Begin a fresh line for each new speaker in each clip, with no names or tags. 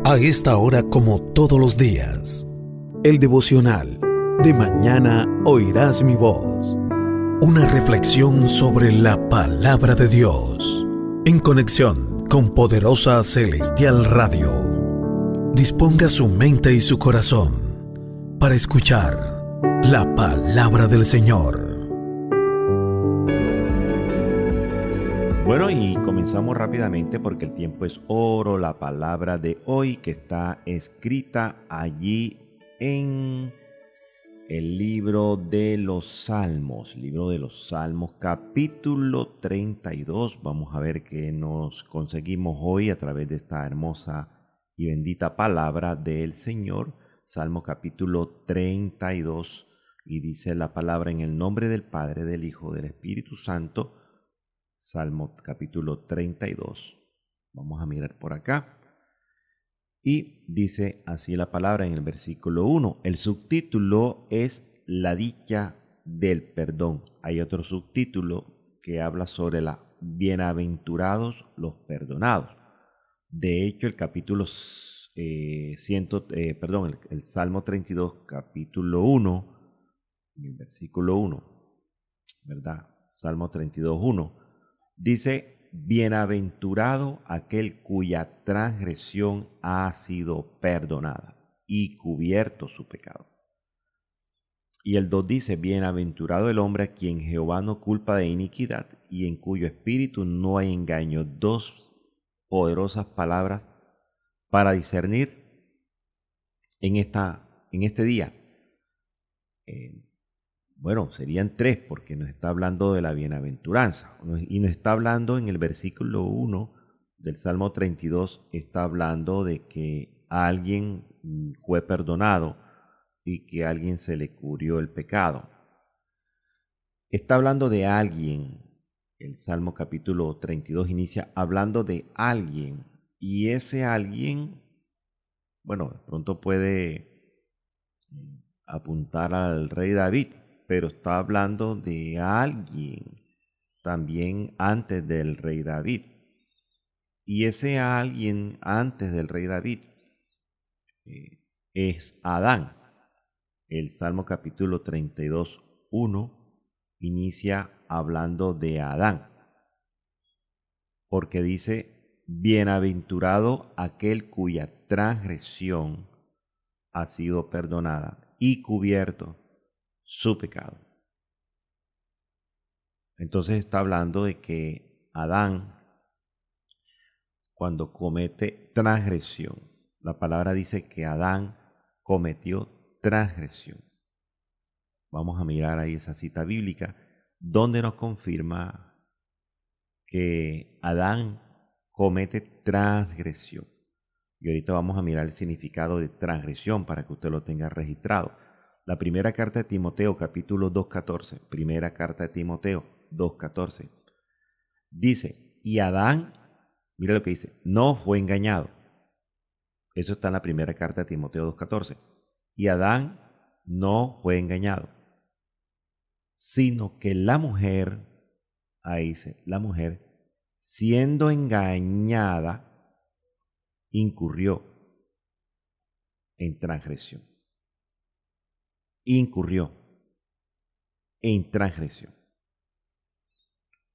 A esta hora, como todos los días, el devocional de mañana oirás mi voz. Una reflexión sobre la palabra de Dios, en conexión con Poderosa Celestial Radio. Disponga su mente y su corazón para escuchar la palabra del Señor.
Bueno, y comenzamos rápidamente porque el tiempo es oro. La palabra de hoy que está escrita allí en el libro de los Salmos, capítulo 32. Vamos a ver qué nos conseguimos hoy a través de esta hermosa y bendita palabra del Señor. Salmo capítulo 32, y dice la palabra: en el nombre del Padre, del Hijo, del Espíritu Santo. Salmo capítulo 32. Vamos a mirar por acá. Y dice así la palabra en el versículo 1. El subtítulo es la dicha del perdón. Hay otro subtítulo que habla sobre la bienaventurados los perdonados. De hecho, el capítulo el Salmo 32, capítulo 1, en el versículo 1, ¿verdad? Salmo 32, 1. Dice: bienaventurado aquel cuya transgresión ha sido perdonada y cubierto su pecado. Y el 2 dice: bienaventurado el hombre a quien Jehová no culpa de iniquidad y en cuyo espíritu no hay engaño. Dos poderosas palabras para discernir en este día. Bueno, serían tres, porque nos está hablando de la bienaventuranza. Y nos está hablando en el versículo 1 del Salmo 32, está hablando de que alguien fue perdonado y que a alguien se le cubrió el pecado. Está hablando de alguien. El Salmo capítulo 32 inicia hablando de alguien. Y ese alguien, bueno, de pronto puede apuntar al rey David, pero está hablando de alguien también antes del rey David. Y ese alguien antes del rey David es Adán. El Salmo capítulo 32, 1 inicia hablando de Adán, porque dice: bienaventurado aquel cuya transgresión ha sido perdonada y cubierto su pecado. Entonces está hablando de que Adán, cuando comete transgresión, la palabra dice que Adán cometió transgresión. Vamos a mirar ahí esa cita bíblica donde nos confirma que Adán comete transgresión. Y ahorita vamos a mirar el significado de transgresión para que usted lo tenga registrado. La primera carta de Timoteo, capítulo 2:14. Primera carta de Timoteo 2:14. Dice: y Adán, mira lo que dice, no fue engañado. Eso está en la primera carta de Timoteo 2:14. Y Adán no fue engañado, sino que la mujer, ahí dice, la mujer, siendo engañada, incurrió en transgresión. Incurrió en transgresión.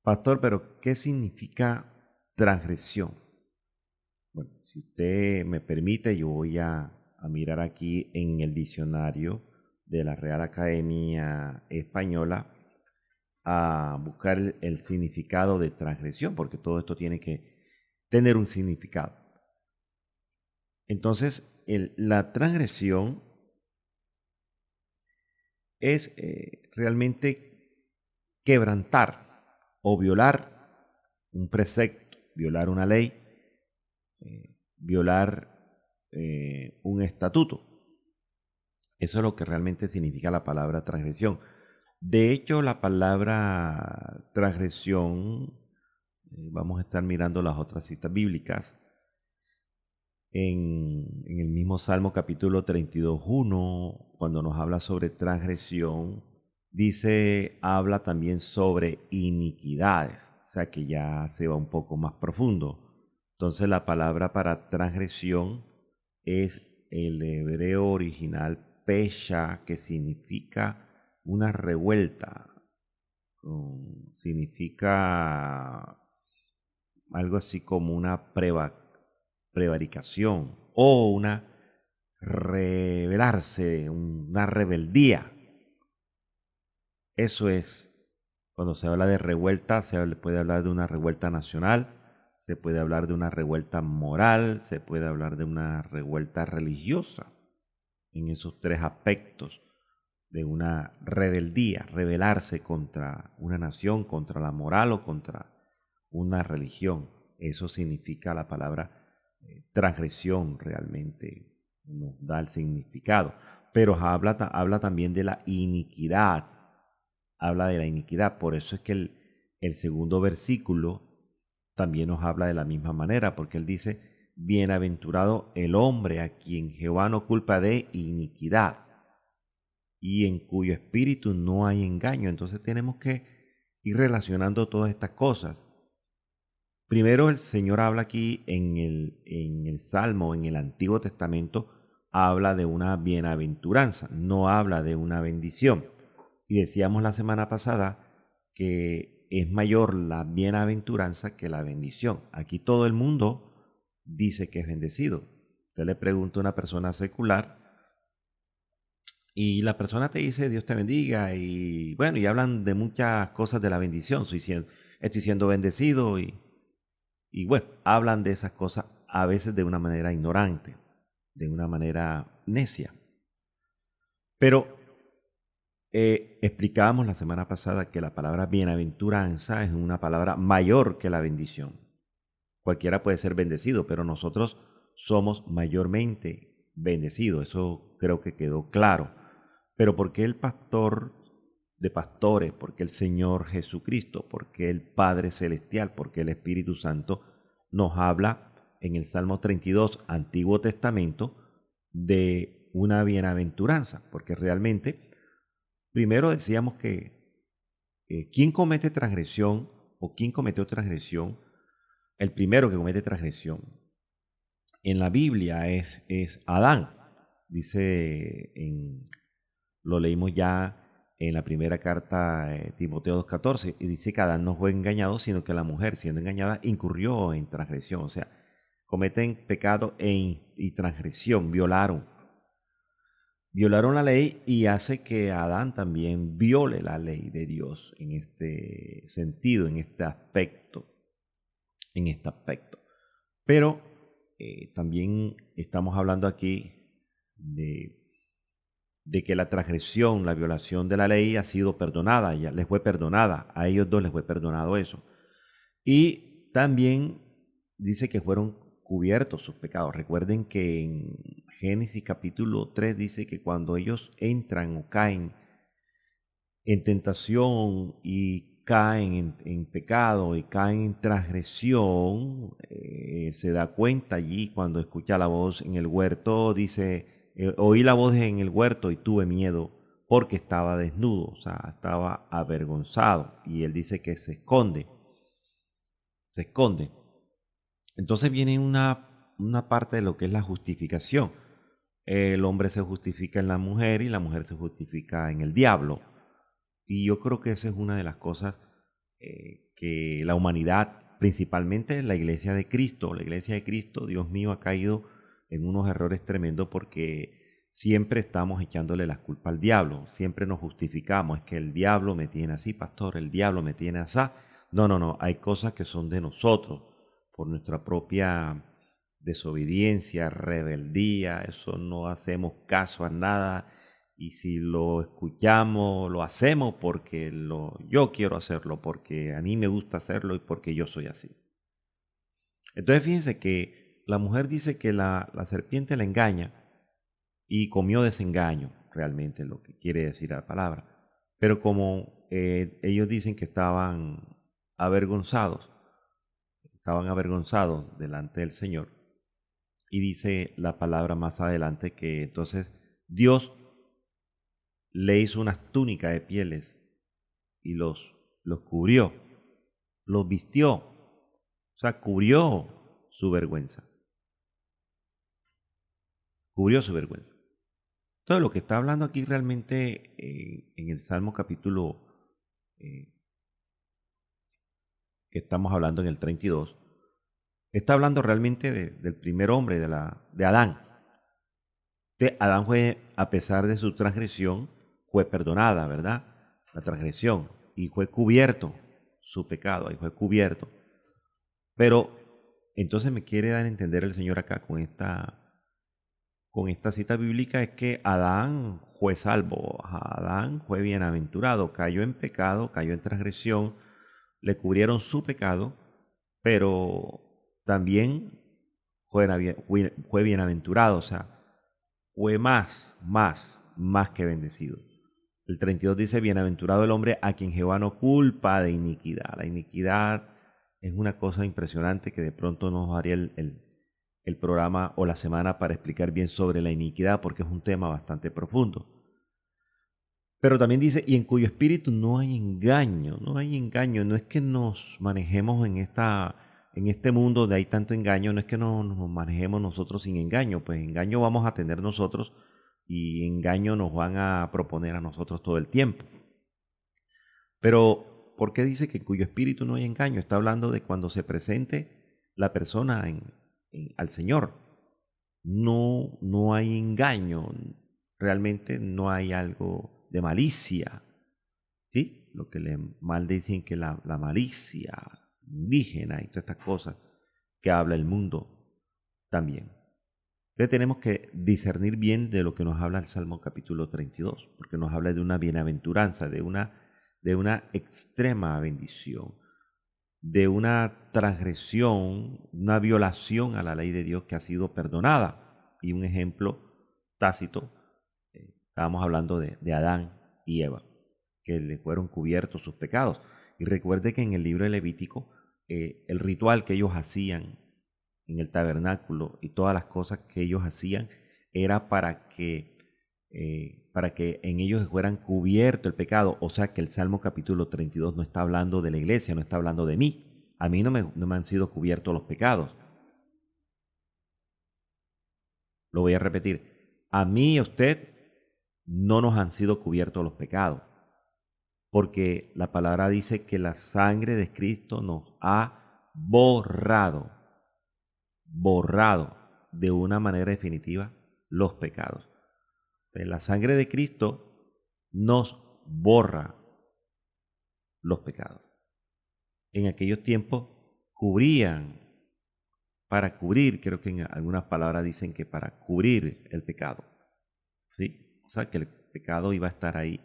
Pastor, pero ¿qué significa transgresión? Bueno, si usted me permite, yo voy a mirar aquí en el diccionario de la Real Academia Española a buscar el significado de transgresión, porque todo esto tiene que tener un significado. Entonces, la transgresión es realmente quebrantar o violar un precepto, violar una ley, violar un estatuto. Eso es lo que realmente significa la palabra transgresión. De hecho, la palabra transgresión, vamos a estar mirando las otras citas bíblicas. En el mismo Salmo capítulo 32, 1, cuando nos habla sobre transgresión, habla también sobre iniquidades, o sea que ya se va un poco más profundo. Entonces la palabra para transgresión es el hebreo original pesha, que significa una revuelta, significa algo así como una prevaricación o una rebelarse, una rebeldía. Eso es, cuando se habla de revuelta, puede hablar de una revuelta nacional, se puede hablar de una revuelta moral, se puede hablar de una revuelta religiosa, en esos tres aspectos de una rebeldía, rebelarse contra una nación, contra la moral o contra una religión. Eso significa la palabra transgresión, realmente nos da el significado. Pero habla también de la iniquidad, habla de la iniquidad. Por eso es que el segundo versículo también nos habla de la misma manera, porque él dice, bienaventurado el hombre a quien Jehová no culpa de iniquidad y en cuyo espíritu no hay engaño. Entonces tenemos que ir relacionando todas estas cosas. Primero el Señor habla aquí en el Salmo, en el Antiguo Testamento, habla de una bienaventuranza, no habla de una bendición. Y decíamos la semana pasada que es mayor la bienaventuranza que la bendición. Aquí todo el mundo dice que es bendecido. Usted le pregunta a una persona secular y la persona te dice Dios te bendiga y bueno, y hablan de muchas cosas de la bendición. Estoy siendo bendecido y bueno, hablan de esas cosas a veces de una manera ignorante, de una manera necia. Pero explicábamos la semana pasada que la palabra bienaventuranza es una palabra mayor que la bendición. Cualquiera puede ser bendecido, pero nosotros somos mayormente bendecidos. Eso creo que quedó claro. Pero ¿por qué el pastor de pastores? ¿Por qué el Señor Jesucristo? ¿Por qué el Padre Celestial? ¿Por qué el Espíritu Santo nos habla en el Salmo 32, Antiguo Testamento, de una bienaventuranza? Porque realmente, primero decíamos que ¿quién comete transgresión o quién cometió transgresión? El primero que comete transgresión en la Biblia es Adán. Dice, lo leímos ya en la primera carta Timoteo 2:14, y dice que Adán no fue engañado, sino que la mujer, siendo engañada, incurrió en transgresión. O sea, cometen pecado y transgresión, violaron la ley y hace que Adán también viole la ley de Dios en este sentido, en este aspecto, Pero también estamos hablando aquí de que la transgresión, la violación de la ley ha sido perdonada, ya les fue perdonada, a ellos dos les fue perdonado eso. Y también dice que fueron cubiertos sus pecados. Recuerden que en Génesis capítulo 3 dice que cuando ellos entran o caen en tentación y caen en pecado y caen en transgresión, se da cuenta allí cuando escucha la voz en el huerto, dice, oí la voz en el huerto y tuve miedo porque estaba desnudo, o sea, estaba avergonzado. Y él dice que se esconde. Entonces viene una parte de lo que es la justificación. El hombre se justifica en la mujer y la mujer se justifica en el diablo. Y yo creo que esa es una de las cosas que la humanidad, principalmente la iglesia de Cristo, Dios mío, ha caído en unos errores tremendos porque siempre estamos echándole las culpas al diablo, siempre nos justificamos, es que el diablo me tiene así, pastor, el diablo me tiene así. No, no, no, hay cosas que son de nosotros, por nuestra propia desobediencia, rebeldía, eso no hacemos caso a nada y si lo escuchamos, lo hacemos porque yo quiero hacerlo, porque a mí me gusta hacerlo y porque yo soy así. Entonces fíjense que la mujer dice que la serpiente la engaña y comió desengaño, realmente lo que quiere decir la palabra. Pero como ellos dicen que estaban avergonzados delante del Señor, y dice la palabra más adelante que entonces Dios le hizo unas túnicas de pieles y los cubrió, los vistió, o sea, cubrió su vergüenza. cubrió su vergüenza. Todo lo que está hablando aquí realmente en el Salmo capítulo eh, que estamos hablando en el 32, está hablando realmente del primer hombre, de Adán. Adán fue, a pesar de su transgresión, fue perdonada, ¿verdad? La transgresión. Y fue cubierto su pecado, ahí fue cubierto. Pero entonces me quiere dar a entender el Señor acá con esta cita bíblica es que Adán fue salvo, Adán fue bienaventurado, cayó en pecado, cayó en transgresión, le cubrieron su pecado, pero también fue bienaventurado, o sea, fue más que bendecido. El 32 dice, bienaventurado el hombre a quien Jehová no culpa de iniquidad. La iniquidad es una cosa impresionante que de pronto nos haría el programa o la semana para explicar bien sobre la iniquidad, porque es un tema bastante profundo. Pero también dice, y en cuyo espíritu no hay engaño, no hay engaño, no es que nos manejemos en este mundo donde hay tanto engaño, no es que no nos manejemos nosotros sin engaño, pues engaño vamos a tener nosotros y engaño nos van a proponer a nosotros todo el tiempo. Pero, ¿por qué dice que en cuyo espíritu no hay engaño? Está hablando de cuando se presente la persona al Señor. No hay engaño, realmente no hay algo de malicia, ¿sí? Lo que le mal dicen que la malicia indígena y todas estas cosas que habla el mundo también. Entonces tenemos que discernir bien de lo que nos habla el Salmo capítulo 32, porque nos habla de una bienaventuranza, de una extrema bendición, de una transgresión, una violación a la ley de Dios que ha sido perdonada. Y un ejemplo tácito, estábamos hablando de Adán y Eva, que le fueron cubiertos sus pecados. Y recuerde que en el libro de Levítico, el ritual que ellos hacían en el tabernáculo y todas las cosas que ellos hacían era para que en ellos fueran cubierto el pecado. O sea que el Salmo capítulo 32 no está hablando de la iglesia, no está hablando de mí. A mí no me han sido cubiertos los pecados. Lo voy a repetir. A mí y a usted no nos han sido cubiertos los pecados. Porque la palabra dice que la sangre de Cristo nos ha borrado de una manera definitiva los pecados. La sangre de Cristo nos borra los pecados. En aquellos tiempos cubrían, para cubrir, creo que en algunas palabras dicen que para cubrir el pecado, ¿sí? O sea que el pecado iba a estar ahí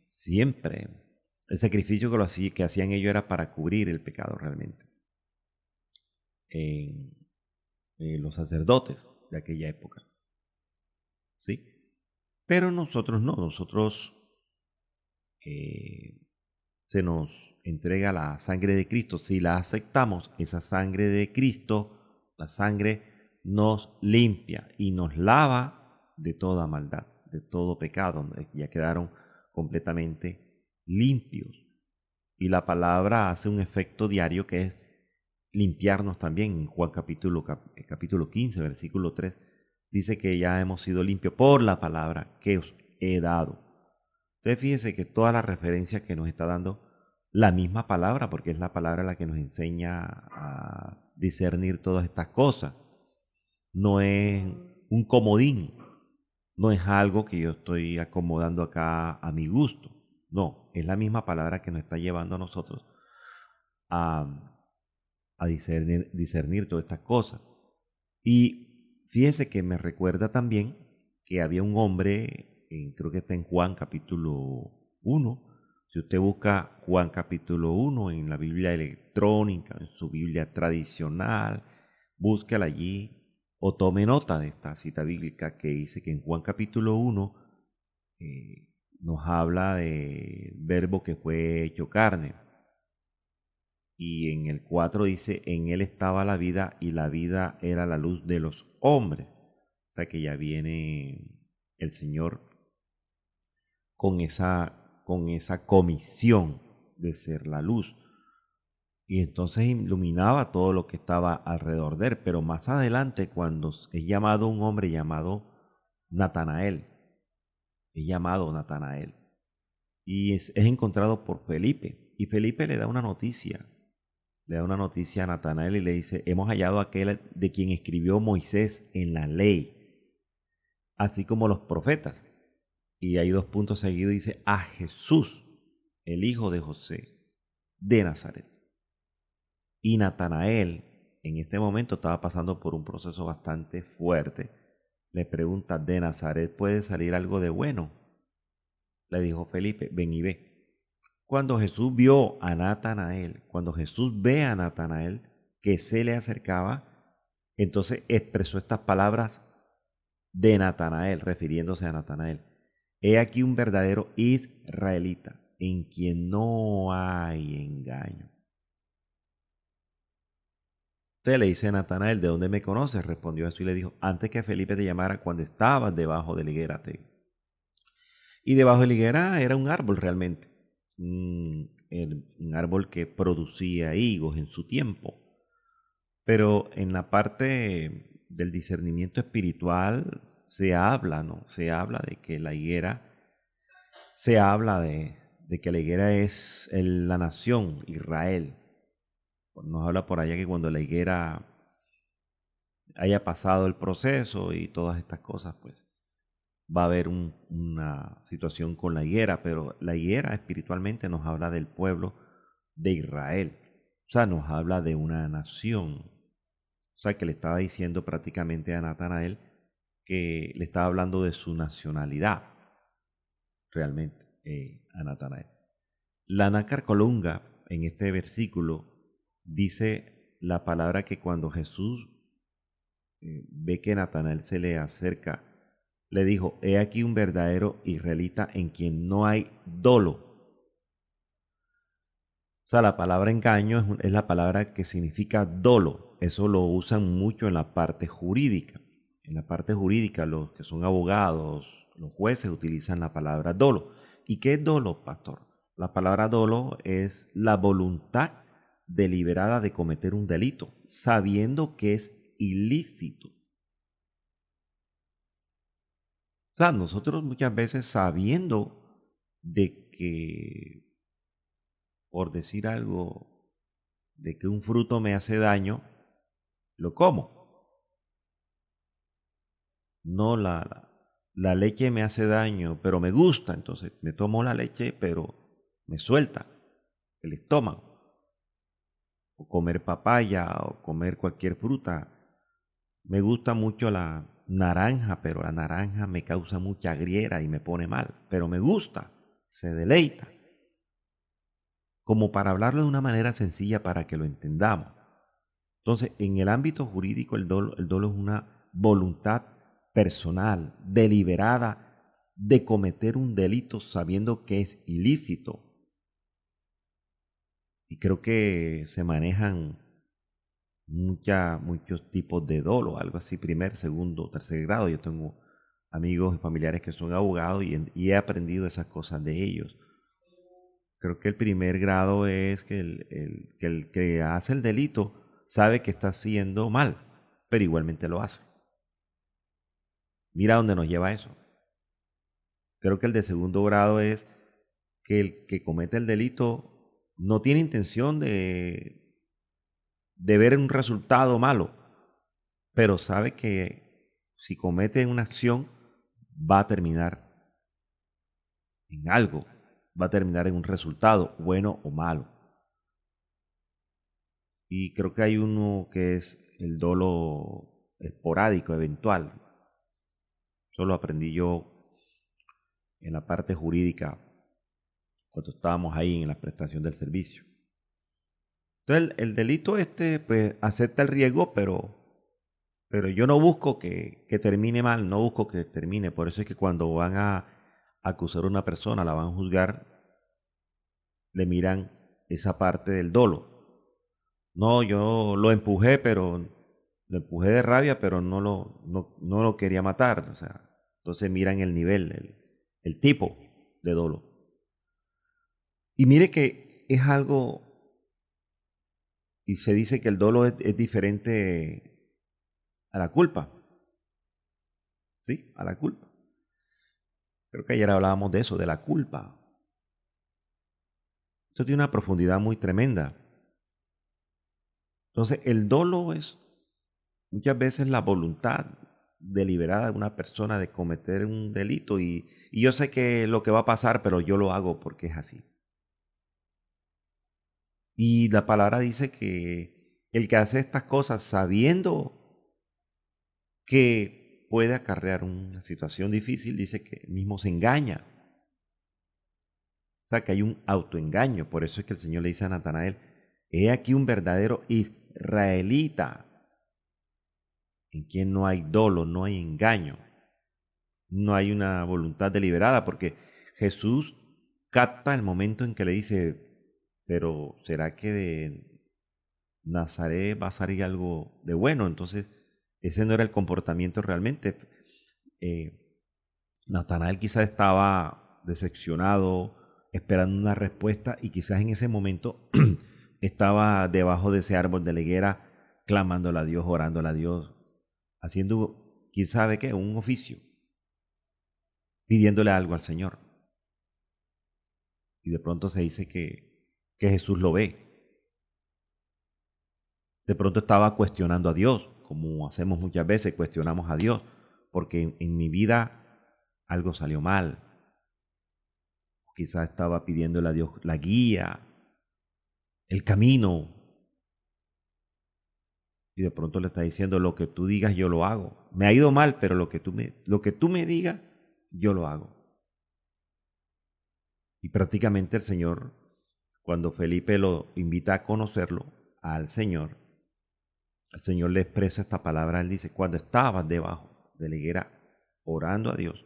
siempre. El sacrificio que hacían ellos era para cubrir el pecado realmente. Los sacerdotes de aquella época, ¿sí? Pero nosotros no, nosotros se nos entrega la sangre de Cristo. Si la aceptamos, esa sangre de Cristo, la sangre nos limpia y nos lava de toda maldad, de todo pecado. Ya quedaron completamente limpios. Y la palabra hace un efecto diario que es limpiarnos también. En Juan capítulo 15, versículo 3, dice que ya hemos sido limpios por la palabra que os he dado. Entonces fíjese que toda la referencia que nos está dando la misma palabra, porque es la palabra la que nos enseña a discernir todas estas cosas. No es un comodín, no es algo que yo estoy acomodando acá a mi gusto. No, es la misma palabra que nos está llevando a nosotros a discernir todas estas cosas. Y fíjese que me recuerda también que había un hombre, creo que está en Juan capítulo 1. Si usted busca Juan capítulo 1 en la Biblia electrónica, en su Biblia tradicional, búsquela allí o tome nota de esta cita bíblica que dice que en Juan capítulo 1 nos habla del verbo que fue hecho carne. Y en el 4 dice, en él estaba la vida y la vida era la luz de los hombres. O sea que ya viene el Señor con esa comisión de ser la luz. y entonces iluminaba todo lo que estaba alrededor de él. Pero más adelante, cuando es llamado un hombre llamado Natanael, es llamado Natanael, y es encontrado por Felipe, y Felipe le da una noticia a Natanael y le dice, hemos hallado a aquel de quien escribió Moisés en la ley, así como los profetas. Y hay 2 puntos seguidos, dice, a Jesús, el hijo de José, de Nazaret. Y Natanael en este momento estaba pasando por un proceso bastante fuerte. Le pregunta, ¿de Nazaret puede salir algo de bueno? Le dijo Felipe, ven y ve. Cuando Jesús cuando Jesús ve a Natanael que se le acercaba, entonces expresó estas palabras de Natanael, refiriéndose a Natanael. He aquí un verdadero israelita, en quien no hay engaño. Usted le dice a Natanael, ¿de dónde me conoces? Respondió Jesús y le dijo, antes que Felipe te llamara cuando estabas debajo de la higuera. Y debajo de la higuera era un árbol realmente, un árbol que producía higos en su tiempo. Pero en la parte del discernimiento espiritual se habla, ¿no? Se habla de que la higuera, se habla de que la higuera es la nación, Israel. Nos habla por allá que cuando la higuera haya pasado el proceso y todas estas cosas, pues va a haber una situación con la higuera, pero la higuera espiritualmente nos habla del pueblo de Israel, o sea, nos habla de una nación, o sea, que le estaba diciendo prácticamente a Natanael que le estaba hablando de su nacionalidad, realmente, a Natanael. La nácar colunga en este versículo dice la palabra que cuando Jesús ve que Natanael se le acerca, le dijo, he aquí un verdadero israelita en quien no hay dolo. O sea, la palabra engaño es la palabra que significa dolo. Eso lo usan mucho en la parte jurídica. En la parte jurídica, los que son abogados, los jueces utilizan la palabra dolo. ¿Y qué es dolo, pastor? La palabra dolo es la voluntad deliberada de cometer un delito, sabiendo que es ilícito. O sea, nosotros muchas veces sabiendo de que, por decir algo, de que un fruto me hace daño, lo como. No, la leche me hace daño, pero me gusta, entonces me tomo la leche, pero me suelta el estómago. O comer papaya o comer cualquier fruta. Me gusta mucho la naranja, pero la naranja me causa mucha griera y me pone mal, pero me gusta, se deleita. Como para hablarlo de una manera sencilla para que lo entendamos. Entonces, en el ámbito jurídico, el dolo es una voluntad personal, deliberada, de cometer un delito sabiendo que es ilícito. Y creo que se manejan muchos tipos de dolo, algo así, primer, segundo, tercer grado. Yo tengo amigos y familiares que son abogados y he aprendido esas cosas de ellos. Creo que el primer grado es que el que hace el delito sabe que está haciendo mal, pero igualmente lo hace. Mira dónde nos lleva eso. Creo que el de segundo grado es que el que comete el delito no tiene intención de ver un resultado malo, pero sabe que si comete una acción va a terminar en algo, va a terminar en un resultado, bueno o malo. Y creo que hay uno que es el dolo esporádico, eventual. Eso lo aprendí yo en la parte jurídica cuando estábamos ahí en la prestación del servicio. Entonces el delito pues acepta el riesgo, pero yo no busco que termine mal, no busco que termine. Por eso es que cuando van a acusar a una persona, la van a juzgar, le miran esa parte del dolo. No, yo lo empujé, pero lo empujé de rabia, pero no lo quería matar. O sea, entonces miran el nivel, el tipo de dolo. Y mire que es algo Y se dice que el dolo es diferente a la culpa. Sí, a la culpa. Creo que ayer hablábamos de eso, de la culpa. Esto tiene una profundidad muy tremenda. Entonces, el dolo es muchas veces la voluntad deliberada de una persona de cometer un delito y yo sé que lo que va a pasar, pero yo lo hago porque es así. Y la palabra dice que el que hace estas cosas sabiendo que puede acarrear una situación difícil, dice que él mismo se engaña. O sea, que hay un autoengaño. Por eso es que el Señor le dice a Natanael, he aquí un verdadero israelita en quien no hay dolo, no hay engaño, no hay una voluntad deliberada, porque Jesús capta el momento en que le dice, pero ¿será que de Nazaret va a salir algo de bueno? Entonces, ese no era el comportamiento realmente. Eh, Natanael quizás estaba decepcionado, esperando una respuesta, y quizás en ese momento estaba debajo de ese árbol de la higuera, clamándole a Dios, orándole a Dios, haciendo, quién sabe qué, un oficio, pidiéndole algo al Señor. Y de pronto se dice que Jesús lo ve. De pronto estaba cuestionando a Dios, como hacemos muchas veces, cuestionamos a Dios, porque en mi vida algo salió mal. Quizás estaba pidiéndole a Dios la guía, el camino, y de pronto le está diciendo, lo que tú digas yo lo hago. Me ha ido mal, pero lo que tú me digas, yo lo hago. Y prácticamente el Señor, cuando Felipe lo invita a conocerlo, al Señor, el Señor le expresa esta palabra. Él dice, cuando estabas debajo de la higuera orando a Dios,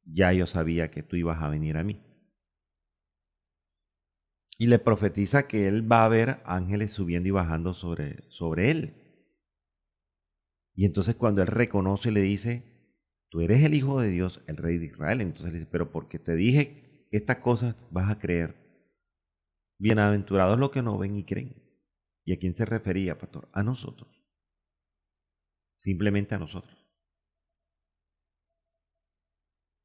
ya yo sabía que tú ibas a venir a mí. Y le profetiza que él va a ver ángeles subiendo y bajando sobre él. Y entonces cuando él reconoce y le dice, tú eres el Hijo de Dios, el Rey de Israel, entonces le dice, pero porque te dije estas cosas vas a creer. Bienaventurados los que no ven y creen. ¿Y a quién se refería, pastor? A nosotros. Simplemente a nosotros.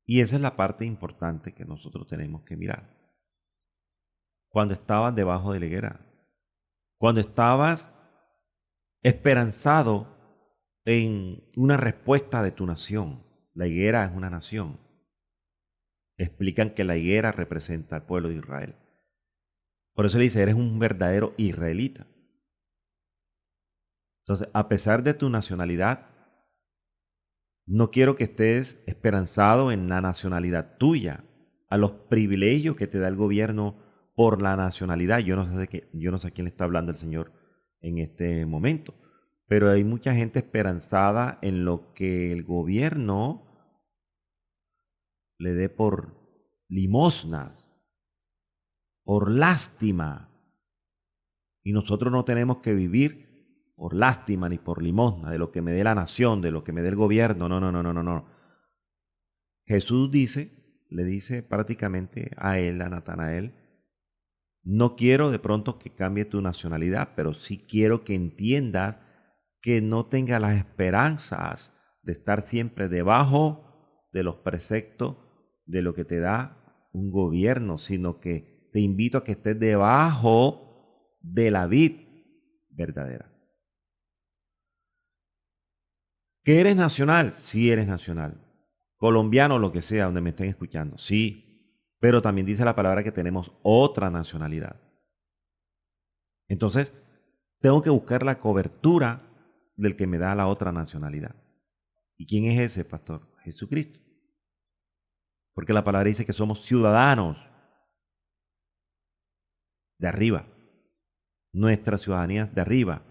Y esa es la parte importante que nosotros tenemos que mirar. Cuando estabas debajo de la higuera, cuando estabas esperanzado en una respuesta de tu nación. La higuera es una nación. Explican que la higuera representa al pueblo de Israel. Por eso le dice, eres un verdadero israelita. Entonces, a pesar de tu nacionalidad, no quiero que estés esperanzado en la nacionalidad tuya, a los privilegios que te da el gobierno por la nacionalidad. Yo no sé a quién le está hablando el Señor en este momento, pero hay mucha gente esperanzada en lo que el gobierno le dé por limosnas, por lástima. Y nosotros no tenemos que vivir por lástima ni por limosna, de lo que me dé la nación, de lo que me dé el gobierno. No, no, no, no, no, no. Jesús le dice prácticamente a él, a Natanael, no quiero de pronto que cambie tu nacionalidad, pero sí quiero que entiendas que no tengas las esperanzas de estar siempre debajo de los preceptos de lo que te da un gobierno, sino que te invito a que estés debajo de la vid verdadera. ¿Que eres nacional? Sí eres nacional. Colombiano, lo que sea, donde me estén escuchando, sí. Pero también dice la palabra que tenemos otra nacionalidad. Entonces, tengo que buscar la cobertura del que me da la otra nacionalidad. ¿Y quién es ese, pastor? Jesucristo. Porque la palabra dice que somos ciudadanos de arriba. Nuestra ciudadanía es de arriba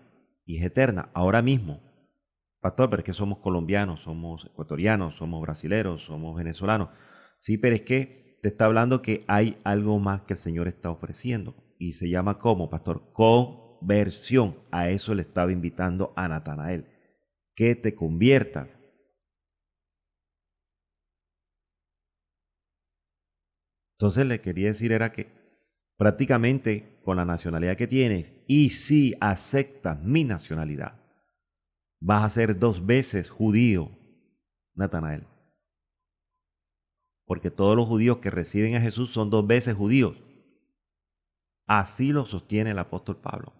y es eterna, ahora mismo. Pastor, pero es que somos colombianos, somos ecuatorianos, somos brasileros, somos venezolanos. Sí, pero es que te está hablando que hay algo más que el Señor está ofreciendo. Y se llama ¿cómo, pastor? Conversión. A eso le estaba invitando a Natanael. Que te conviertas. Entonces le quería decir era que prácticamente con la nacionalidad que tienes, y si aceptas mi nacionalidad, vas a ser 2 veces judío, Natanael. Porque todos los judíos que reciben a Jesús son 2 veces judíos. Así lo sostiene el apóstol Pablo.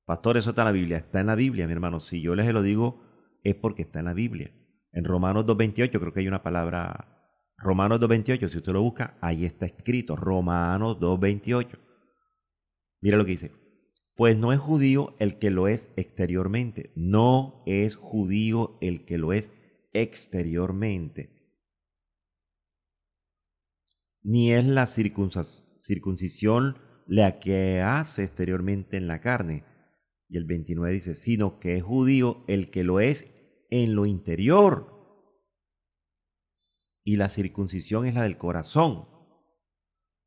Pastor, eso está en la Biblia. Está en la Biblia, mi hermano. Si yo les lo digo, es porque está en la Biblia. En Romanos 2.28 creo que hay una palabra. Romanos 2.28, si usted lo busca, ahí está escrito. Romanos 2.28. Mira lo que dice. Pues no es judío el que lo es exteriormente. No es judío el que lo es exteriormente. Ni es la circuncisión la que hace exteriormente en la carne. Y el 29 dice, sino que es judío el que lo es en lo interior. Y la circuncisión es la del corazón.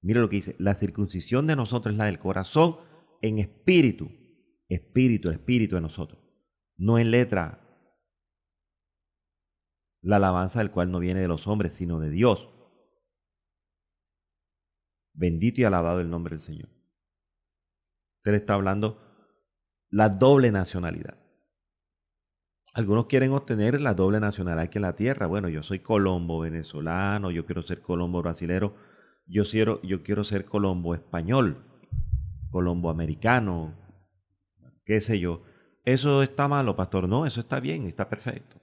Mira lo que dice, la circuncisión de nosotros es la del corazón en espíritu. Espíritu, el espíritu de nosotros. No en letra. La alabanza del cual no viene de los hombres, sino de Dios. Bendito y alabado el nombre del Señor. Usted le está hablando la doble nacionalidad. Algunos quieren obtener la doble nacionalidad aquí en la tierra. Bueno, yo soy colombo venezolano, yo quiero ser colombo brasilero, yo quiero ser colombo español, colombo americano, qué sé yo. ¿Eso está malo, pastor? No, eso está bien, está perfecto.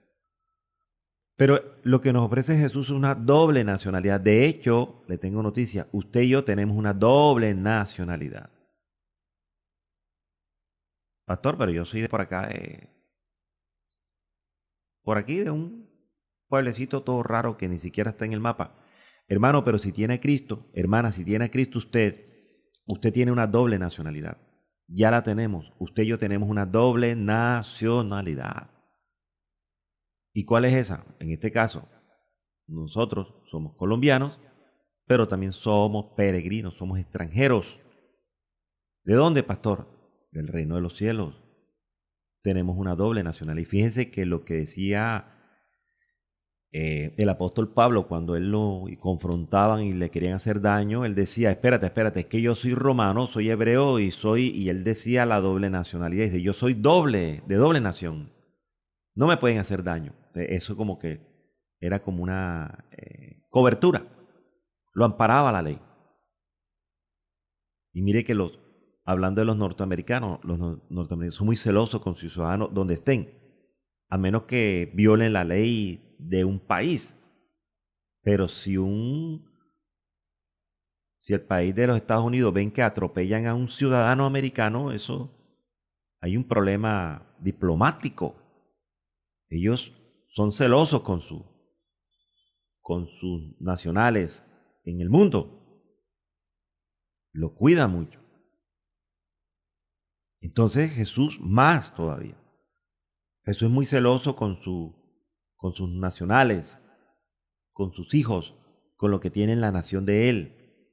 Pero lo que nos ofrece Jesús es una doble nacionalidad. De hecho, le tengo noticia, usted y yo tenemos una doble nacionalidad. Pastor, pero yo soy de por acá, por aquí de un pueblecito todo raro que ni siquiera está en el mapa. Hermano, pero si tiene a Cristo, hermana, si tiene a Cristo usted tiene una doble nacionalidad. Ya la tenemos. Usted y yo tenemos una doble nacionalidad. ¿Y cuál es esa? En este caso, nosotros somos colombianos, pero también somos peregrinos, somos extranjeros. ¿De dónde, pastor? Del reino de los cielos. Tenemos una doble nacionalidad. Y fíjense que lo que decía el apóstol Pablo, cuando él lo confrontaban y le querían hacer daño, él decía, espérate, es que yo soy romano, soy hebreo y él decía la doble nacionalidad, dice, yo soy de doble nación, no me pueden hacer daño. Eso como que era como una cobertura, lo amparaba la ley. Y mire que hablando de los norteamericanos son muy celosos con sus ciudadanos donde estén, a menos que violen la ley de un país. Pero si el país de los Estados Unidos ven que atropellan a un ciudadano americano, eso hay un problema diplomático. Ellos son celosos con sus nacionales en el mundo. Lo cuidan mucho. Entonces Jesús más todavía. Jesús es muy celoso con sus nacionales, con sus hijos, con lo que tiene la nación de él.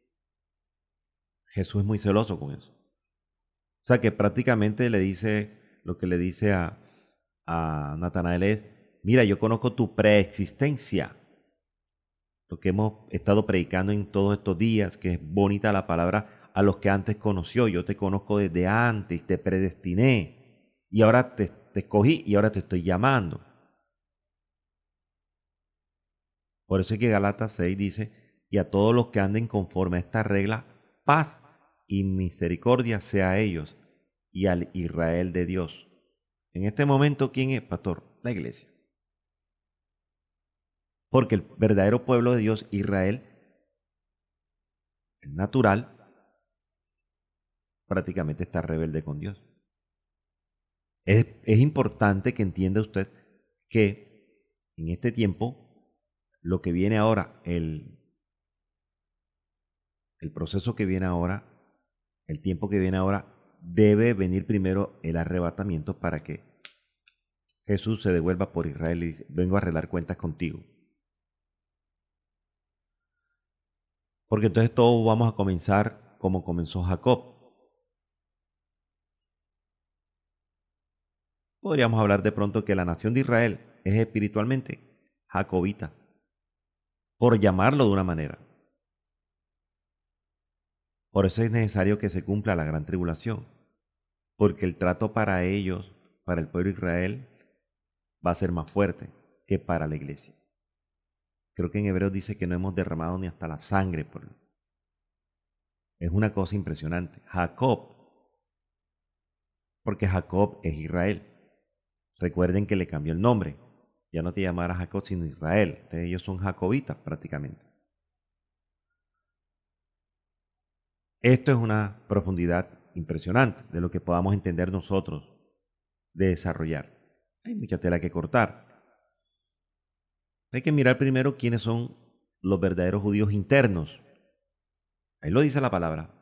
Jesús es muy celoso con eso. O sea que prácticamente lo que le dice a Natanael es, mira, yo conozco tu preexistencia. Lo que hemos estado predicando en todos estos días, que es bonita la palabra, a los que antes conoció. Yo te conozco desde antes, te predestiné y ahora te escogí y ahora te estoy llamando. Por eso es que Galatas 6 dice, y a todos los que anden conforme a esta regla, paz y misericordia sea a ellos y al Israel de Dios. En este momento, ¿quién es, pastor? La iglesia. Porque el verdadero pueblo de Dios, Israel, el natural, prácticamente está rebelde con Dios. Es importante que entienda usted que en este tiempo, lo que viene ahora, el proceso que viene ahora, el tiempo que viene ahora, debe venir primero el arrebatamiento para que Jesús se devuelva por Israel y dice, vengo a arreglar cuentas contigo. Porque entonces todos vamos a comenzar como comenzó Jacob. Podríamos hablar de pronto que la nación de Israel es espiritualmente jacobita, por llamarlo de una manera. Por eso es necesario que se cumpla la gran tribulación, porque el trato para ellos, para el pueblo de Israel, va a ser más fuerte que para la iglesia. Creo que en Hebreos dice que no hemos derramado ni hasta la sangre por él. Es una cosa impresionante. Jacob, porque Jacob es Israel. Recuerden que le cambió el nombre. Ya no te llamarás Jacob sino Israel. Entonces ellos son jacobitas prácticamente. Esto es una profundidad impresionante de lo que podamos entender nosotros de desarrollar. Hay mucha tela que cortar. Hay que mirar primero quiénes son los verdaderos judíos internos. Ahí lo dice la palabra.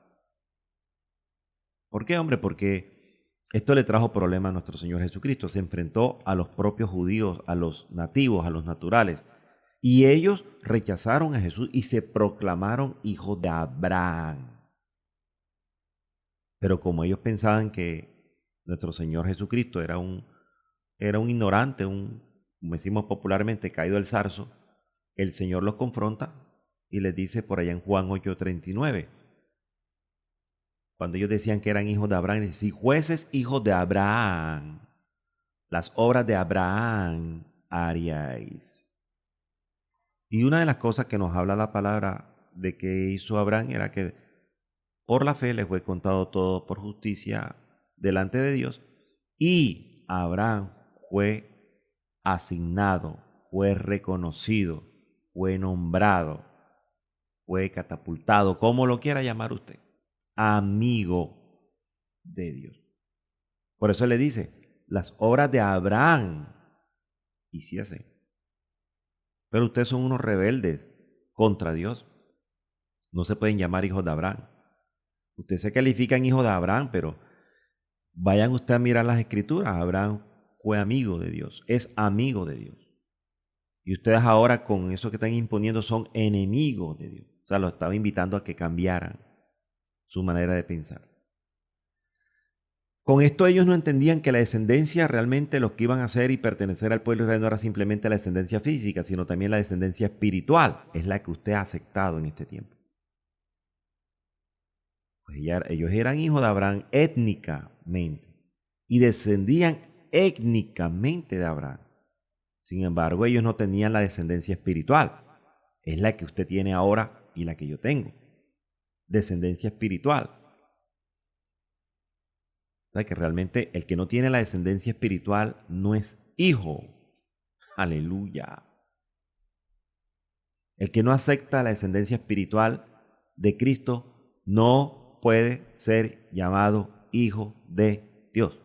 ¿Por qué, hombre? Porque esto le trajo problemas a nuestro Señor Jesucristo. Se enfrentó a los propios judíos, a los nativos, a los naturales. Y ellos rechazaron a Jesús y se proclamaron hijos de Abraham. Pero como ellos pensaban que nuestro Señor Jesucristo era un ignorante, como decimos popularmente, caído del zarzo, el Señor los confronta y les dice por allá en Juan 8:39, cuando ellos decían que eran hijos de Abraham, si fueses hijos de Abraham, las obras de Abraham haríais. Y una de las cosas que nos habla la palabra de que hizo Abraham era que por la fe le fue contado todo por justicia delante de Dios, y Abraham fue asignado, fue reconocido, fue nombrado, fue catapultado, como lo quiera llamar usted, amigo de Dios. Por eso le dice, las obras de Abraham hiciese. Pero ustedes son unos rebeldes contra Dios. No se pueden llamar hijos de Abraham. Ustedes se califican hijos de Abraham, pero vayan ustedes a mirar las escrituras. Abraham fue amigo de Dios, es amigo de Dios. Y ustedes ahora con eso que están imponiendo son enemigos de Dios. O sea, los estaba invitando a que cambiaran su manera de pensar. Con esto ellos no entendían que la descendencia realmente los que iban a ser y pertenecer al pueblo de Israel no era simplemente la descendencia física, sino también la descendencia espiritual. Es la que usted ha aceptado en este tiempo. Pues ellos eran hijos de Abraham étnicamente y descendían étnicamente de Abraham. Sin embargo, ellos no tenían la descendencia espiritual. Es la que usted tiene ahora y la que yo tengo. Descendencia espiritual. O sea, que realmente el que no tiene la descendencia espiritual no es hijo. Aleluya. El que no acepta la descendencia espiritual de Cristo no puede ser llamado hijo de Dios.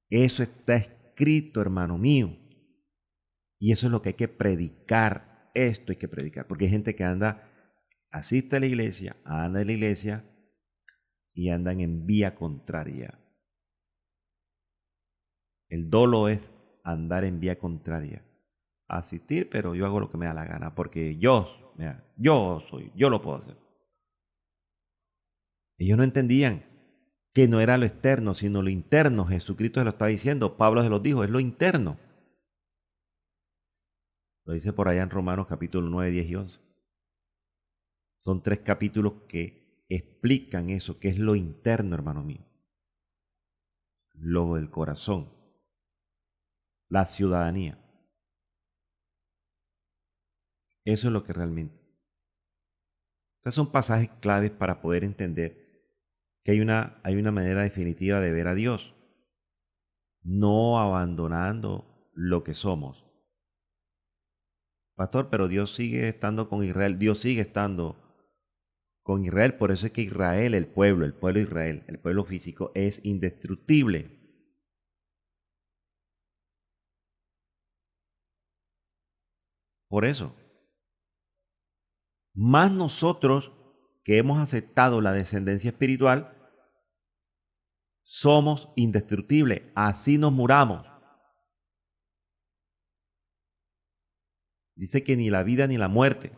Eso está escrito, hermano mío. Y eso es lo que hay que predicar. Esto hay que predicar. Porque hay gente que asiste a la iglesia, anda en la iglesia y andan en vía contraria. El dolo es andar en vía contraria. Asistir, pero yo hago lo que me da la gana, porque yo lo puedo hacer. Ellos no entendían que no era lo externo, sino lo interno. Jesucristo se lo está diciendo, Pablo se lo dijo, es lo interno. Lo dice por allá en Romanos capítulo 9, 10 y 11. Son 3 capítulos que explican eso, que es lo interno, hermano mío. Lo del corazón. La ciudadanía. Eso es lo que realmente. Estos son pasajes claves para poder entender que hay una manera definitiva de ver a Dios. No abandonando lo que somos. Pastor, pero Dios sigue estando con Israel. Dios sigue estando con Israel. Por eso es que Israel, el pueblo de Israel, el pueblo físico, es indestructible. Por eso. Más nosotros que hemos aceptado la descendencia espiritual, somos indestructibles. Así nos muramos. Dice que ni la vida ni la muerte,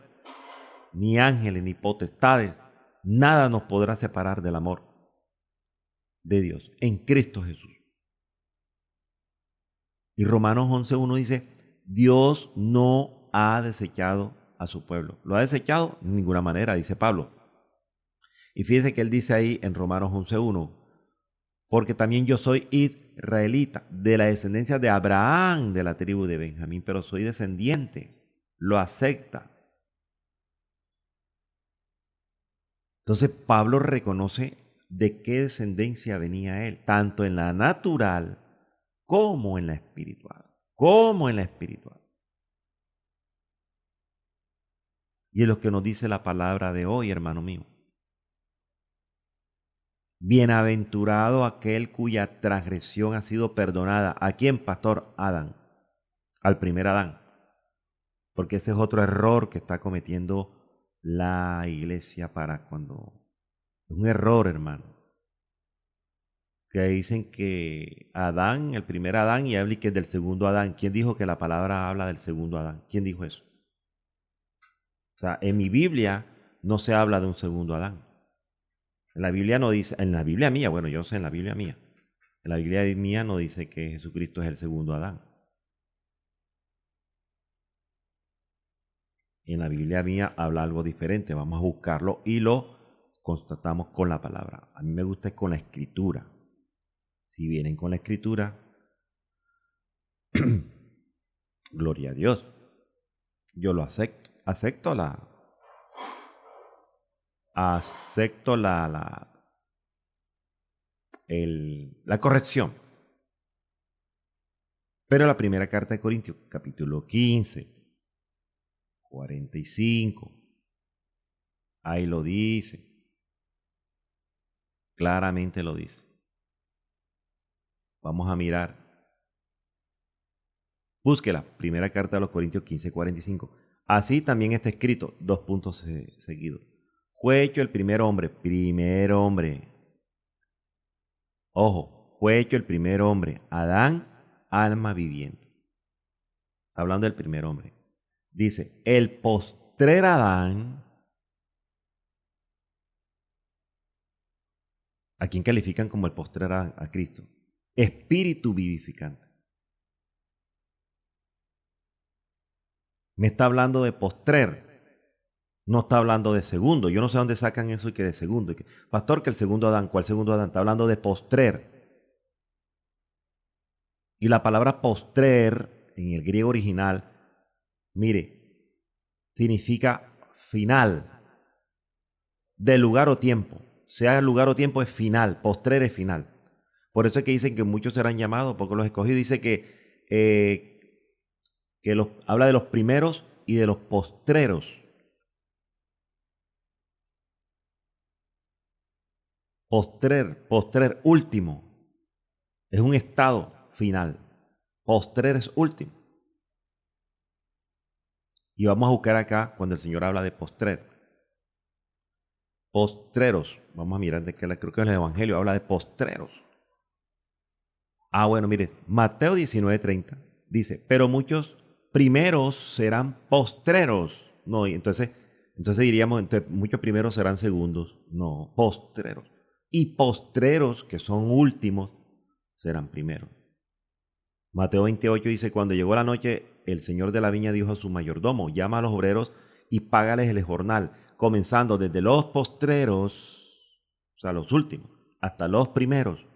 ni ángeles ni potestades, nada nos podrá separar del amor de Dios en Cristo Jesús. Y Romanos 11:1 dice, Dios no ha desechado a su pueblo. ¿Lo ha desechado? De ninguna manera, dice Pablo. Y fíjese que él dice ahí en Romanos 11:1, porque también yo soy israelita, de la descendencia de Abraham, de la tribu de Benjamín, pero soy descendiente. Lo acepta. Entonces Pablo reconoce de qué descendencia venía él, tanto en la natural como en la espiritual. Como en la espiritual. Y es lo que nos dice la palabra de hoy, hermano mío. Bienaventurado aquel cuya transgresión ha sido perdonada. ¿A quién, pastor? Adán. Al primer Adán. Porque ese es otro error que está cometiendo la iglesia para cuando... Es un error, hermano. Que dicen que Adán, el primer Adán, y habla que es del segundo Adán. ¿Quién dijo que la palabra habla del segundo Adán? ¿Quién dijo eso? O sea, en mi Biblia no se habla de un segundo Adán. En la Biblia no dice, en la Biblia mía, bueno, yo sé en la Biblia mía. En la Biblia mía no dice que Jesucristo es el segundo Adán. En la Biblia mía habla algo diferente. Vamos a buscarlo y lo constatamos con la palabra. A mí me gusta es con la escritura. Si vienen con la escritura, gloria a Dios. Yo lo acepto. Acepto la corrección. Pero la primera carta de Corintios, capítulo 15, 45, ahí lo dice. Claramente lo dice. Vamos a mirar. Búsquela. Primera carta de los Corintios 15, 45. Así también está escrito, 2 puntos seguidos. Fue hecho el primer hombre. Ojo, fue hecho el primer hombre. Adán, alma viviente. Hablando del primer hombre. Dice, el postrer Adán. ¿A quién califican como el postrer a Cristo? Espíritu vivificante. Me está hablando de postrer. No está hablando de segundo. Yo no sé dónde sacan eso y que de segundo. Pastor, que el segundo Adán. ¿Cuál segundo Adán? Está hablando de postrer. Y la palabra postrer, en el griego original, mire, significa final. De lugar o tiempo. Sea lugar o tiempo es final. Postrer es final. Por eso es que dicen que muchos serán llamados, porque los escogidos dice que habla de los primeros y de los postreros. Postrer, último. Es un estado final. Postrer es último. Y vamos a buscar acá cuando el Señor habla de postrer. Postreros. Vamos a mirar de qué creo que en el Evangelio habla de postreros. Ah, bueno, mire, Mateo 19:30 dice, pero muchos primeros serán postreros. No, y entonces diríamos, muchos primeros serán segundos. No, postreros. Y postreros, que son últimos, serán primeros. Mateo 28 dice, cuando llegó la noche, el señor de la viña dijo a su mayordomo, llama a los obreros y págales el jornal, comenzando desde los postreros, o sea, los últimos, hasta los primeros.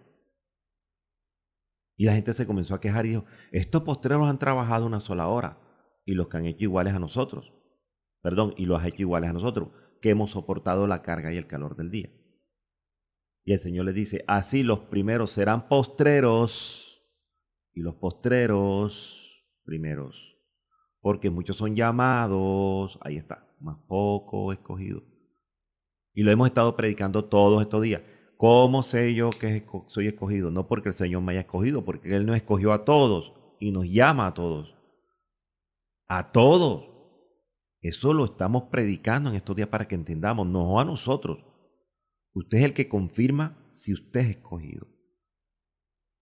Y la gente se comenzó a quejar y dijo, estos postreros han trabajado una sola hora y los que han hecho iguales a nosotros, y los ha hecho iguales a nosotros, que hemos soportado la carga y el calor del día. Y el Señor les dice, así los primeros serán postreros y los postreros primeros, porque muchos son llamados, ahí está, más poco escogidos. Y lo hemos estado predicando todos estos días. ¿Cómo sé yo que soy escogido? No porque el Señor me haya escogido, porque Él nos escogió a todos y nos llama a todos. A todos. Eso lo estamos predicando en estos días para que entendamos, no a nosotros. Usted es el que confirma si usted es escogido.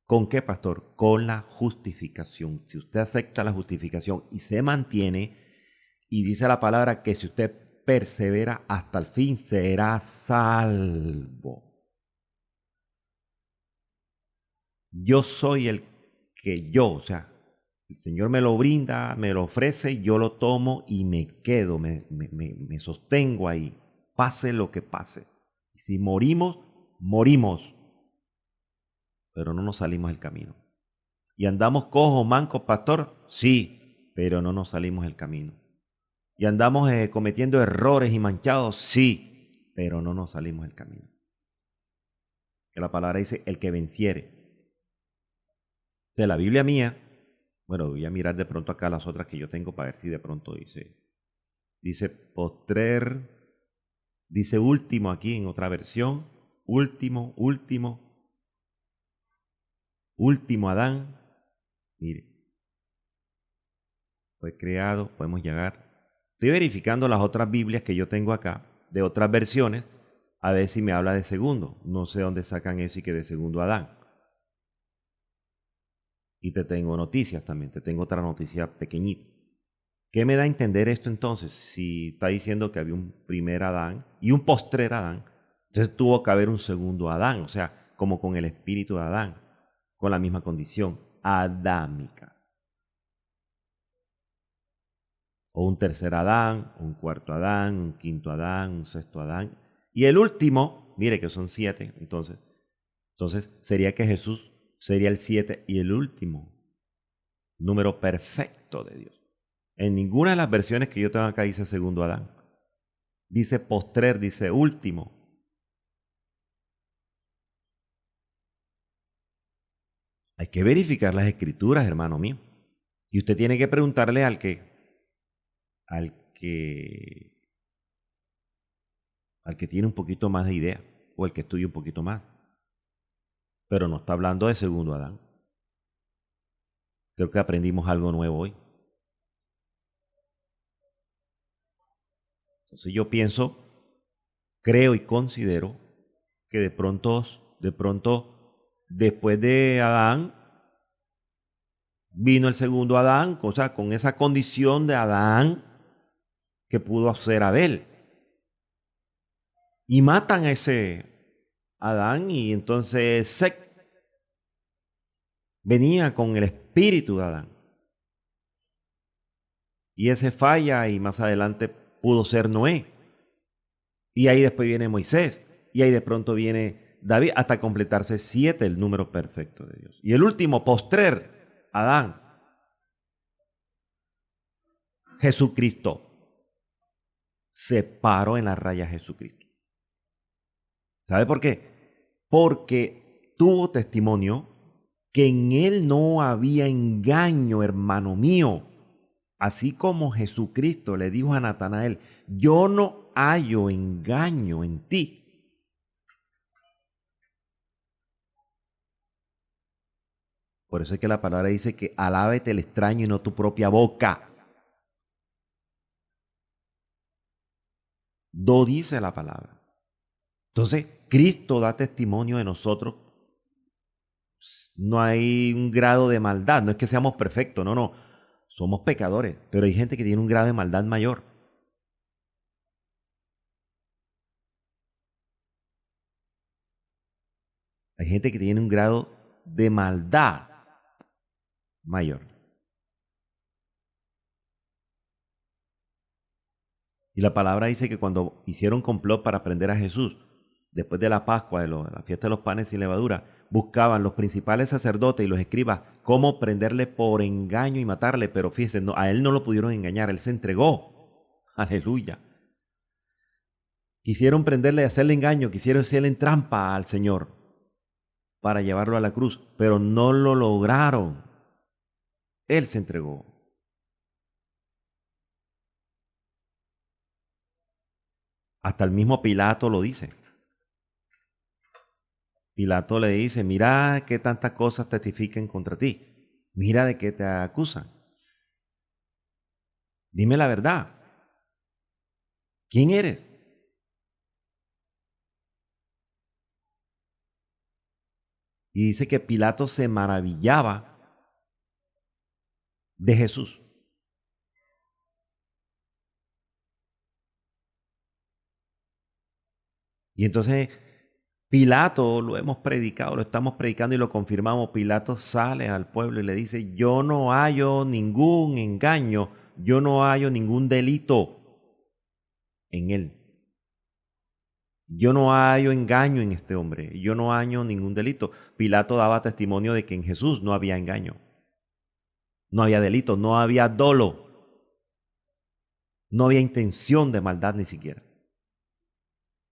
¿Con qué, pastor? Con la justificación. Si usted acepta la justificación y se mantiene, y dice la palabra que si usted persevera hasta el fin, será salvo. Yo soy el o sea, el Señor me lo brinda, me lo ofrece, yo lo tomo y me quedo, me sostengo ahí, pase lo que pase. si morimos, morimos, pero no nos salimos del camino. ¿Y andamos cojos, mancos, pastor? Sí, pero no nos salimos del camino. ¿Y andamos cometiendo errores y manchados? Sí, pero no nos salimos del camino. Que la palabra dice, el que venciere. De la Biblia mía, bueno, voy a mirar de pronto acá las otras que yo tengo para ver si de pronto dice postrer, dice último aquí en otra versión, último Adán. Mire, fue creado, podemos llegar. Estoy verificando las otras Biblias que yo tengo acá, de otras versiones, a ver si me habla de segundo. No sé dónde sacan eso y que de segundo Adán. Y te tengo noticias también, te tengo otra noticia pequeñita. ¿Qué me da a entender esto entonces? Si está diciendo que había un primer Adán y un postrer Adán, entonces tuvo que haber un segundo Adán, o sea, como con el espíritu de Adán, con la misma condición adámica. O un tercer Adán, un cuarto Adán, un quinto Adán, un sexto Adán. Y el último, mire que son 7, entonces sería que Jesús sería el 7 y el último número perfecto de Dios. En ninguna de las versiones que yo tengo acá dice segundo Adán. Dice postrer, dice último. Hay que verificar las escrituras, hermano mío. Y usted tiene que preguntarle al que tiene un poquito más de idea o el que estudia un poquito más. Pero no está hablando de segundo Adán. Creo que aprendimos algo nuevo hoy. Entonces yo pienso, creo y considero que de pronto, después de Adán, vino el segundo Adán, o sea, con esa condición de Adán que pudo hacer Abel. Y matan a ese Adán y entonces Set venía con el espíritu de Adán. Y ese falla y más adelante pudo ser Noé. Y ahí después viene Moisés. Y ahí de pronto viene David hasta completarse 7, el número perfecto de Dios. Y el último, postrer, Adán, Jesucristo. Se paró en la raya Jesucristo. ¿Sabe por qué? Porque tuvo testimonio que en él no había engaño, hermano mío. Así como Jesucristo le dijo a Natanael, yo no hallo engaño en ti. Por eso es que la palabra dice que alábete el extraño y no tu propia boca. Do dice la palabra. Entonces, Cristo da testimonio de nosotros. No hay un grado de maldad, no es que seamos perfectos, no. Somos pecadores, pero hay gente que tiene un grado de maldad mayor. Hay gente que tiene un grado de maldad mayor. Y la palabra dice que cuando hicieron complot para prender a Jesús, después de la Pascua, de la fiesta de los panes sin levadura, buscaban los principales sacerdotes y los escribas cómo prenderle por engaño y matarle, pero fíjense, no, a él no lo pudieron engañar, él se entregó. Aleluya. Quisieron prenderle y hacerle engaño, quisieron hacerle en trampa al Señor para llevarlo a la cruz, pero no lo lograron. Él se entregó. Hasta el mismo Pilato lo dice. Pilato le dice, mira qué tantas cosas testifican contra ti. Mira de qué te acusan. Dime la verdad. ¿Quién eres? Y dice que Pilato se maravillaba de Jesús. Y entonces Pilato, lo hemos predicado, lo estamos predicando y lo confirmamos. Pilato sale al pueblo y le dice, yo no hallo ningún engaño, yo no hallo ningún delito en él. Yo no hallo engaño en este hombre, yo no hallo ningún delito. Pilato daba testimonio de que en Jesús no había engaño, no había delito, no había dolo, no había intención de maldad ni siquiera.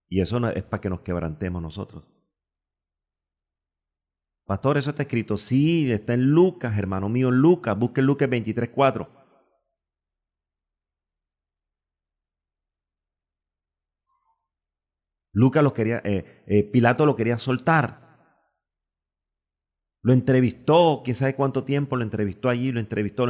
Y eso es para que nos quebrantemos nosotros. Pastor, eso está escrito. Sí, está en Lucas, hermano mío, en Lucas. Busque Lucas 23:4. Pilato lo quería soltar. Lo entrevistó, quién sabe cuánto tiempo lo entrevistó allí, lo entrevistó.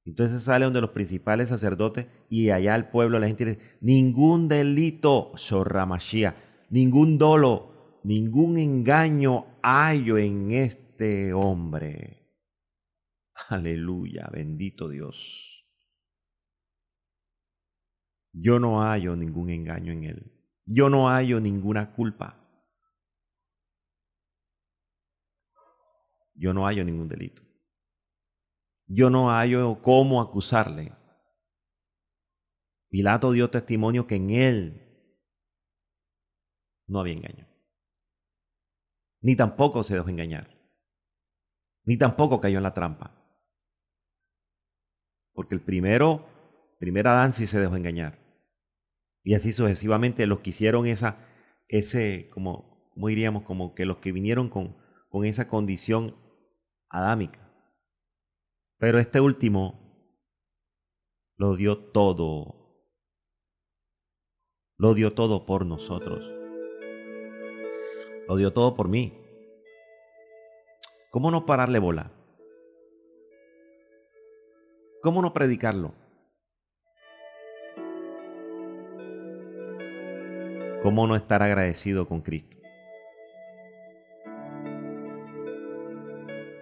Entonces sale donde los principales sacerdotes y allá el pueblo, la gente dice, ningún delito, Shorramashia, ningún dolo, ningún engaño hallo en este hombre. Aleluya, bendito Dios. Yo no hallo ningún engaño en él. Yo no hallo ninguna culpa. Yo no hallo ningún delito. Yo no hallo cómo acusarle. Pilato dio testimonio que en él no había engaño. Ni tampoco se dejó engañar. Ni tampoco cayó en la trampa. Porque el primer Adán sí se dejó engañar. Y así sucesivamente los que hicieron ¿cómo diríamos? Como que los que vinieron con esa condición adámica. Pero este último lo dio todo. Lo dio todo por nosotros. Lo dio todo por mí. ¿Cómo no pararle bola? ¿Cómo no predicarlo? ¿Cómo no estar agradecido con Cristo?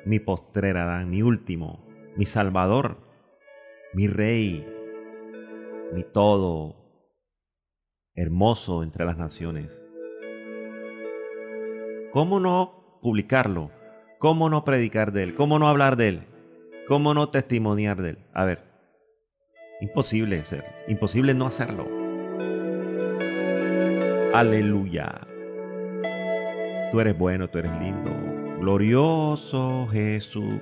Mi postrer Adán, mi último, mi Salvador, mi Rey, mi todo, hermoso entre las naciones. ¿Cómo no publicarlo? ¿Cómo no predicar de Él? ¿Cómo no hablar de Él? ¿Cómo no testimoniar de Él? A ver, imposible imposible no hacerlo. Aleluya. Tú eres bueno, tú eres lindo. Glorioso Jesucristo.